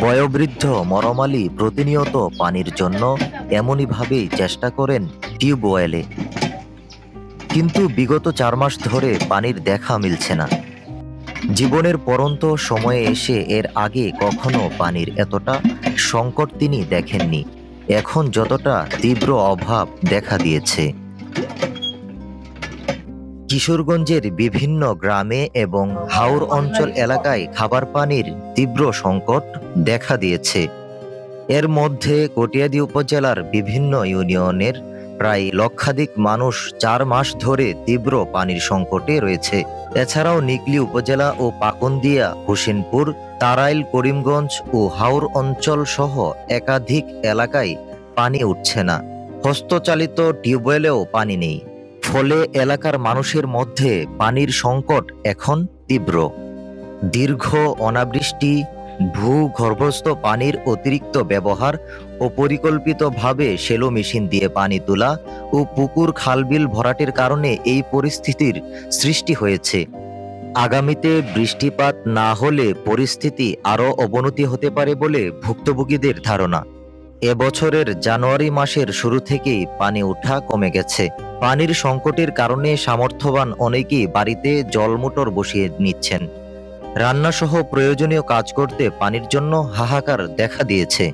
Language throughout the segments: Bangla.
বয়োবৃদ্ধ মরম আলী প্রতিনিয়ত পানির জন্য এমনইভাবেই চেষ্টা করেন টিউবওয়েলে, কিন্তু বিগত 4 মাস ধরে পানির দেখা মিলছে না। জীবনের পরন্ত সময়ে এসে এর আগে কখনো পানির এতটা সংকট তিনি দেখেননি। এখন যতটা তীব্র অভাব দেখা দিয়েছে। কিশোরগঞ্জের বিভিন্ন গ্রামে এবং হাওর অঞ্চল এলাকায় খাবার পানির তীব্র সংকট দেখা দিয়েছে। এর মধ্যে কটিয়াদী উপজেলার বিভিন্ন ইউনিয়নের প্রায় লক্ষাধিক মানুষ 4 মাস ধরে তীব্র পানির সংকটে রয়েছে। এছাড়াও নিকলী উপজেলা ও পাকুন্দিয়া, হোসেনপুর, তারাইল, করিমগঞ্জ ও হাওর অঞ্চল সহ একাধিক এলাকায় পানি উঠছে না। হস্তচালিত টিউবওয়েলেও পানি নেই। ফলে এলাকার মানুষের মধ্যে পানির সংকট এখন তীব্র। দীর্ঘ অনাবৃষ্টি, ভূগর্ভস্থ পানির অতিরিক্ত ব্যবহার ও পরিকল্পিতভাবে সেলো মেশিন দিয়ে পানি তোলা ও পুকুর খালবিল ভরাটের কারণে এই পরিস্থিতির সৃষ্টি হয়েছে। আগামীতে বৃষ্টিপাত না হলে পরিস্থিতি আরও অবনতি হতে পারে বলে ভুক্তভোগীদের ধারণা। এবছরের জানুয়ারি মাসের শুরু থেকেই পানি ওঠা কমে গেছে। পানির সংকটের কারণে সামর্থ্যবান অনেকেই বাড়িতে জলমোটর বসিয়ে নিচ্ছেন। রান্নাসহ প্রয়োজনীয় কাজ করতে পানির জন্য হাহাকার দেখা দিয়েছে।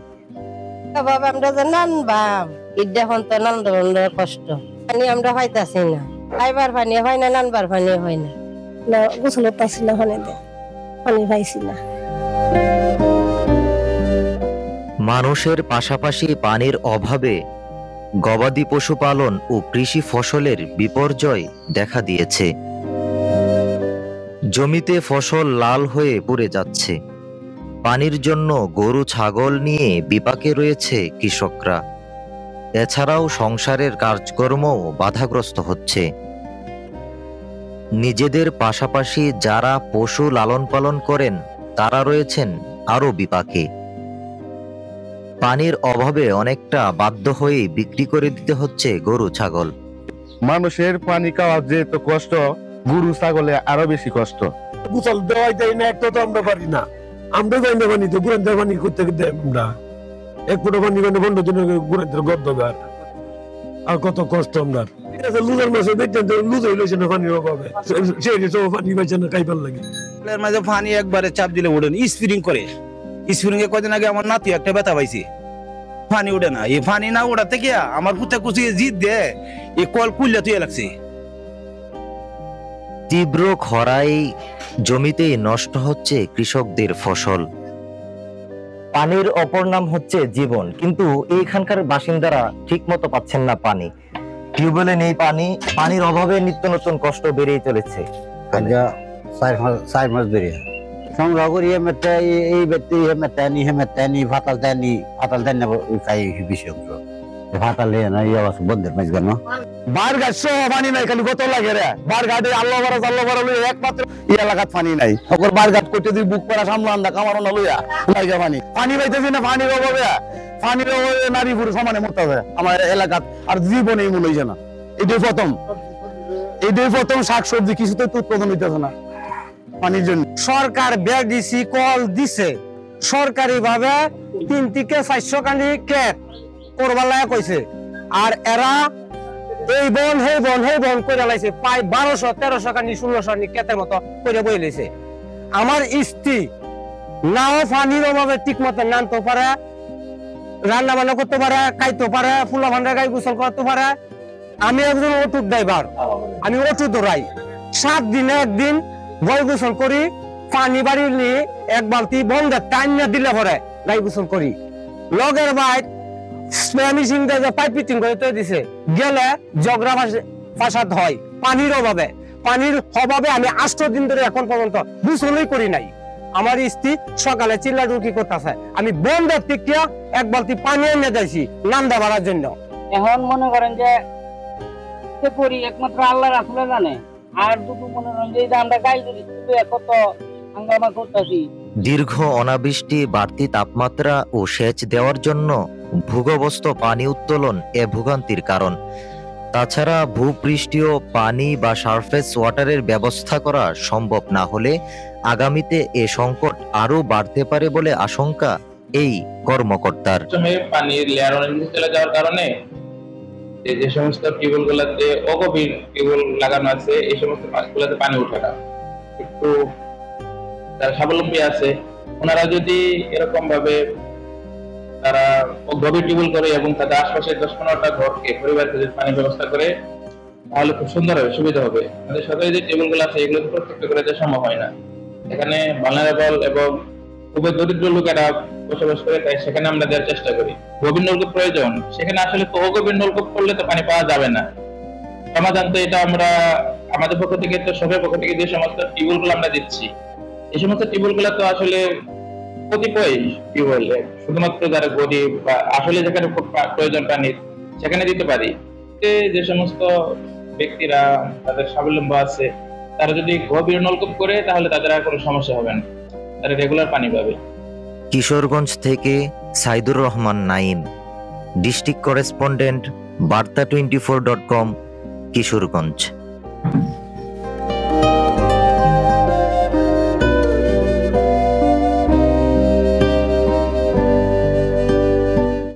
কষ্ট পানি আমরা পাইতাছি না, খাইবার পানি হয় না, নানবার পানি হয় না, গোসলের পাচ্ছি না, পানি পাইছি না। মানুষের পাশাপাশি পানির অভাবে গবাদি পশুপালন ও কৃষি ফসলের বিপর্যয় দেখা দিয়েছে। জমিতে ফসল লাল হয়ে পুড়ে যাচ্ছে। পানির জন্য গরু ছাগল নিয়ে বিপাকে রয়েছে কৃষকরা। এছাড়াও সংসারের কাজকর্মও বাধাগ্রস্ত হচ্ছে। নিজেদের পাশাপাশি যারা পশু লালন পালন করেন তারা রয়েছেন আরও বিপাকে। পানির অভাবে অনেকটা বাধ্য হয়ে বিক্রি করে দিতে হচ্ছে গরু ছাগল। মানুষের পানি খাওয়ার যে তো কষ্ট, গরু ছাগলে আরো বেশি কষ্ট। গোসল দেওয়াই দেয় না, একটা তো আমরা পারি না। আমরা যাই না পানি, তো গুড়ান্তের পানি করতে দেয় আমরা এক ফুটো পানি মানে 15 দিনের গুড়ান্তের গদ্দগার। আর কত কষ্ট আমরা। লুজার মাসে দেখতেন তো লুজ হইলেছে না পানির অভাবে, সেই পানি পাইছে না খাইবার লাগে। মাঝে পানি একবারে চাপ দিলে উঠে না, স্প্রিং করে। স্প্রিং এ কদিন আগে আমার নাতি একটা ব্যথা পাইছে, পানি উঠে না। এই পানি না উঠাতে গিয়া আমার কুচা কুচিয়ে জিদ দে এই কল কুল্লা তুই লাগছে। তীব্র খরায় জমিতেই নষ্ট হচ্ছে কৃষকদের ফসল। পানির অপর নাম হচ্ছে জীবন, কিন্তু এইখানকার বাসিন্দারা ঠিক মতো পাচ্ছেন না পানি। টিউবওয়েলে নেই পানি, পানির অভাবে নিত্য নতুন কষ্ট বেড়েই চলেছে। 4 মাস ধরে সংগ্রহ করি, এই ব্যক্তি ফাতাল দেয়নি খাই বিষয় ফাতাল বন্ধের মাছ কেন বার গাছ সহ পানি নাই, খালি কত লাগে রে বার ঘাটে আল্লাহ একমাত্র এই এলাকাত পানি নাই। ওর বার ঘাট করতে তুই বুক করা সামলা আন্দা কামারো না লইয়া লাগা পানি পাইতেছি না। পানির অভাবে নারী পুরুষ সমানে মরতে হবে আমার এলাকাত, আর জীবনে মূল হইছে না। এটাই প্রথম শাকসবজি কিছুতে উৎপাদন হইতেছে না পানির জন্য। সরকার ব্যাগ দিছি, কল দিছে সরকারি ভাবে 3 থেকে 400 কানি কেট করবার লাগা কইছে। আর এরা এই বন করে লাইছে, প্রায় 1200-1300 কানি 1600 কানি কেটের মতো করে বই লাইছে। আমার স্ত্রী নাও পানির অভাবে ঠিক মতো নামতে পারে, রান্না বান্না করতে পারে, খাইতে পারে, ফুলা ভান্ডার গাই গোসল করতে পারে। আমি একজন অটো ড্রাইভার, আমি অটো দৌড়াই। 7 দিনে একদিন বই গোসল করি, পানি বাড়ি নিয়ে 1 বালতি বন্ধে টাইম না দিলে পরে গাই গোসল করি। লগের বাইর মেশিন দিয়ে পাইপ ফিটিং করে তৈরি দিছে, গেলে জগরা ফাসাদ হয় পানির অভাবে। পানির অভাবে আমি 8 দিন ধরে এখন পর্যন্ত গোসলই করি নাই। আমার স্ত্রী সকালে চিল্লা রুটি করতেছে, আমি বন্ধের থেকে 1 বালতি পানি এনে যাইছি নান্দা বাড়ার জন্য। এখন মনে করেন যে করি একমাত্র আল্লাহ রাসূল জানে। আর দুটো মনে করেন যে আমরা গাই ধরি কত হাঙ্গামা করতেছি। দীর্ঘ অনাবৃষ্টি, বাড়তি তাপমাত্রা ও সেচ দেওয়ার জন্য ভূগর্ভস্থ পানি উত্তোলন এ ভোগান্তির কারণ। তাছাড়া ভূপৃষ্ঠীয় পানি বা সারফেস ওয়াটারের ব্যবস্থা করা সম্ভব না হলে আগামীতে এ সংকট আরো বাড়তে পারে বলে আশঙ্কা এই কর্মকর্তার। সময়ে পানির লেয়ার অনেক নিচে চলে যাওয়ার কারণে যে সমস্ত টিউবওয়েল গুলাতে অগভীর টিউবওয়েল লাগানো আছে এই সমস্ত পাশগুলোতে পানি ওঠে না। একটু যারা স্বাবলম্বী আছে ওনারা যদি এরকম ভাবে তারা গভীর টিউবওয়েল করে এবং তাদের আশপাশে 10-15টা ঘরকে পরিবারকে যদি পানি ব্যবস্থা করে তাহলে খুব সুন্দর হবে, সুবিধা হবে। আমাদের সরকারি যে টিউবওয়েল গুলো আছে এগুলো প্রত্যেকটা করে দেওয়া সম্ভব হয় না। এখানে ভালনারেবল এবং খুবই দরিদ্র লোকেরা বসবাস করে, তাই সেখানে আমরা দেওয়ার চেষ্টা করি। গভীর নলকূপ প্রয়োজন, সেখানে আসলে তো অগভীর নলকূপ করলে তো পানি পাওয়া যাবে না। সমাধান তো এটা আমরা আমাদের পক্ষ থেকে, তো সবের পক্ষ থেকে যে সমস্ত টিউবওয়েল গুলো আমরা দিচ্ছি এই সমস্ত টিউবওয়েল গুলো তো আসলে কতিপয় টিউবওয়েল শুধুমাত্র যারা গরিব বা আসলে যেখানে খুব প্রয়োজন পানির সেখানে দিতে পারি। যে সমস্ত ব্যক্তিরা তাদের স্বাবলম্বী আছে তারা যদি গভীর নলকূপ করে তাহলে তাদের আর কোনো সমস্যা হবে না, তারা রেগুলার পানি পাবে। কিশোরগঞ্জ থেকে সাইদুর রহমান নাইম, ডিস্ট্রিক্ট করেসপন্ডেন্ট, বার্তা24.com, কিশোরগঞ্জ।